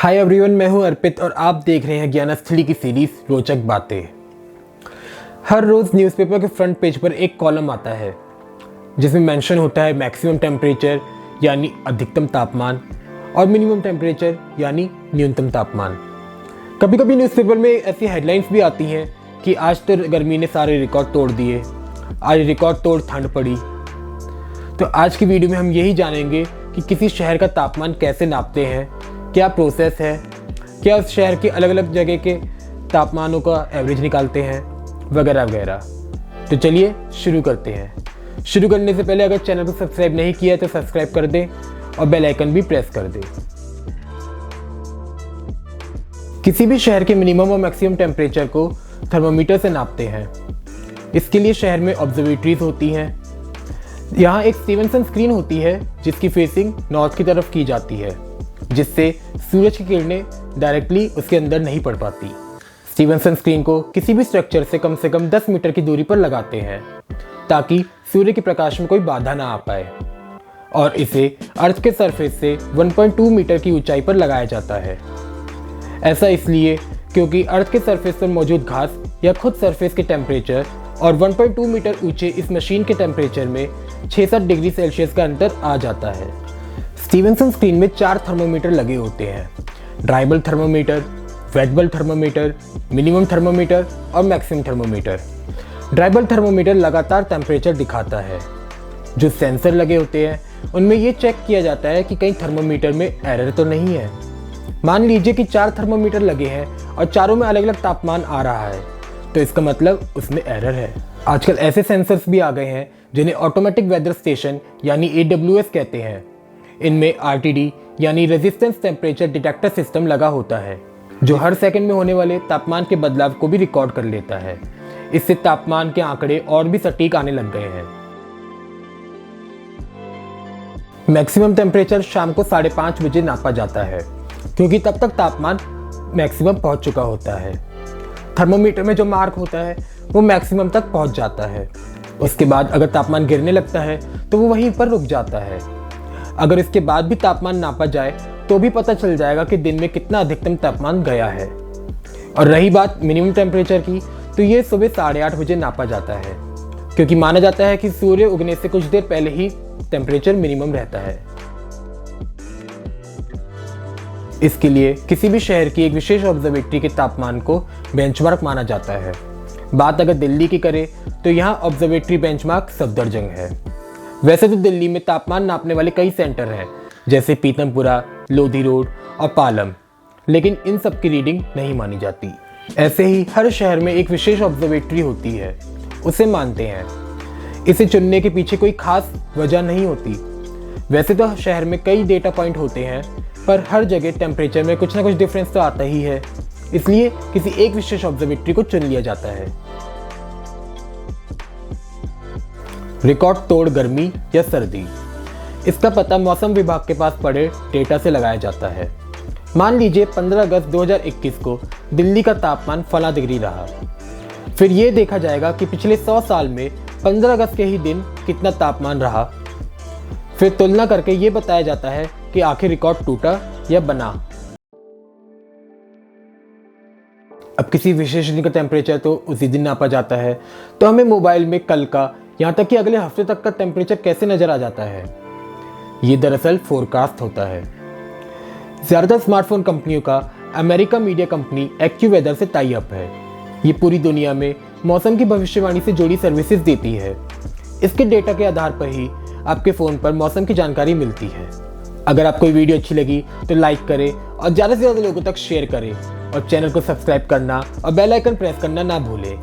Hi everyone, मैं हूं अर्पित और आप देख रहे हैं ज्ञानस्थली की सीरीज रोचक बातें। हर रोज न्यूज़पेपर के फ्रंट पेज पर एक कॉलम आता है जिसमें मेंशन होता है मैक्सिमम टेम्परेचर यानी अधिकतम तापमान और मिनिमम टेम्परेचर यानी न्यूनतम तापमान। कभी कभी न्यूज़पेपर में ऐसी हेडलाइंस भी आती हैं कि आज तो गर्मी ने सारे रिकॉर्ड तोड़ दिए, आज रिकॉर्ड तोड़ ठंड पड़ी। तो आज की वीडियो में हम यही जानेंगे कि किसी शहर का तापमान कैसे नापते हैं, क्या प्रोसेस है, क्या उस शहर के अलग अलग जगह के तापमानों का एवरेज निकालते हैं, वगैरह वगैरह। तो चलिए शुरू करते हैं। शुरू करने से पहले अगर चैनल को सब्सक्राइब नहीं किया तो सब्सक्राइब कर दें और बेल आइकन भी प्रेस कर दें। किसी भी शहर के मिनिमम और मैक्सिमम टेम्परेचर को थर्मोमीटर से नापते हैं। इसके लिए शहर में ऑब्जर्वेटरीज होती हैं। यहाँ एक स्टीवनसन स्क्रीन होती है जिसकी फेसिंग नॉर्थ की तरफ की जाती है, जिससे सूरज की किरणें डायरेक्टली उसके अंदर नहीं पड़ पाती। स्टीवनसन स्क्रीन को किसी भी स्ट्रक्चर से कम 10 मीटर की दूरी पर लगाते हैं ताकि सूर्य के प्रकाश में कोई बाधा ना आ पाए, और इसे अर्थ के सरफेस से 1.2 मीटर की ऊंचाई पर लगाया जाता है। ऐसा इसलिए क्योंकि अर्थ के सरफेस पर मौजूद घास या खुद सरफेस के टेम्परेचर और 1.2 मीटर ऊंचे इस मशीन के टेम्परेचर में 6-7 डिग्री सेल्सियस का अंतर आ जाता है। स्टीवनसन स्क्रीन में 4 थर्मोमीटर लगे होते हैं: dry bulb thermometer, wet bulb thermometer, minimum thermometer और maximum thermometer. Dry bulb thermometer लगातार टेम्परेचर दिखाता है। जो सेंसर लगे होते हैं उनमें ये चेक किया जाता है कि कहीं थर्मोमीटर में एरर तो नहीं है। मान लीजिए कि 4 थर्मोमीटर लगे हैं और चारों में अलग अलग तापमान आ रहा है, तो इसका मतलब उसमें एरर है। आजकल ऐसे सेंसर्स भी आ गए हैं जिन्हें ऑटोमेटिक वेदर स्टेशन यानी AWS कहते हैं। इनमें RTD यानी रेजिस्टेंस टेम्परेचर डिटेक्टर सिस्टम लगा होता है जो हर सेकंड में होने वाले तापमान के बदलाव को भी रिकॉर्ड कर लेता है। इससे तापमान के आंकड़े और भी सटीक आने लग गए हैं। मैक्सिमम टेम्परेचर शाम को 5:30 बजे नापा जाता है क्योंकि तब तक तापमान मैक्सिमम पहुंच चुका होता है। थर्मोमीटर में जो मार्क होता है वो मैक्सिमम तक पहुंच जाता है। उसके बाद अगर तापमान गिरने लगता है तो वो वहीं पर रुक जाता है। अगर इसके बाद भी तापमान नापा जाए तो भी पता चल जाएगा कि दिन में कितना अधिकतम तापमान गया है। और रही बात मिनिमम टेम्परेचर की, तो ये सुबह 8:30 बजे नापा जाता है क्योंकि माना जाता है कि सूर्य उगने से कुछ देर पहले ही टेम्परेचर मिनिमम रहता है। इसके लिए किसी भी शहर की एक विशेष ऑब्जर्वेटरी के तापमान को बेंचमार्क माना जाता है। बात अगर दिल्ली की करें तो यहाँ ऑब्जर्वेटरी बेंचमार्क सफदरजंग है। वैसे तो दिल्ली में तापमान नापने वाले कई सेंटर हैं जैसे पीतमपुरा, लोधी रोड और पालम, लेकिन इन सब की रीडिंग नहीं मानी जाती। ऐसे ही हर शहर में एक विशेष ऑब्जर्वेटरी होती है, उसे मानते हैं। इसे चुनने के पीछे कोई खास वजह नहीं होती। वैसे तो शहर में कई डेटा पॉइंट होते हैं, पर हर जगह टेम्परेचर में कुछ ना कुछ डिफरेंस तो आता ही है, इसलिए किसी एक विशेष ऑब्जर्वेटरी को चुन लिया जाता है। रिकॉर्ड तोड़ गर्मी या सर्दी, इसका पता मौसम विभाग के पास पड़े डेटा से लगाया जाता है। मान लीजिए 15 अगस्त 2021 को दिल्ली का तापमान फला डिग्री रहा। फिर ये देखा जाएगा कि पिछले 100 साल में 15 अगस्त के ही दिन कितना तापमान रहा। फिर तुलना करके ये बताया जाता है कि आखिर रिकॉर्ड टूटा या बना। अब किसी विशेष दिन का टेम्परेचर तो उसी दिन नापा जाता है, तो हमें मोबाइल में कल का, यहाँ तक कि अगले हफ्ते तक का टेम्परेचर कैसे नजर आ जाता है? ये दरअसल फोरकास्ट होता है। ज़्यादातर स्मार्टफोन कंपनियों का अमेरिका मीडिया कंपनी एक्यूवेदर से टाई अप है। ये पूरी दुनिया में मौसम की भविष्यवाणी से जुड़ी सर्विसेज देती है। इसके डेटा के आधार पर ही आपके फ़ोन पर मौसम की जानकारी मिलती है। अगर आपको ये वीडियो अच्छी लगी तो लाइक करें और ज़्यादा से ज़्यादा लोगों तक शेयर करें, और चैनल को सब्सक्राइब करना और बेल आइकन प्रेस करना ना भूलें।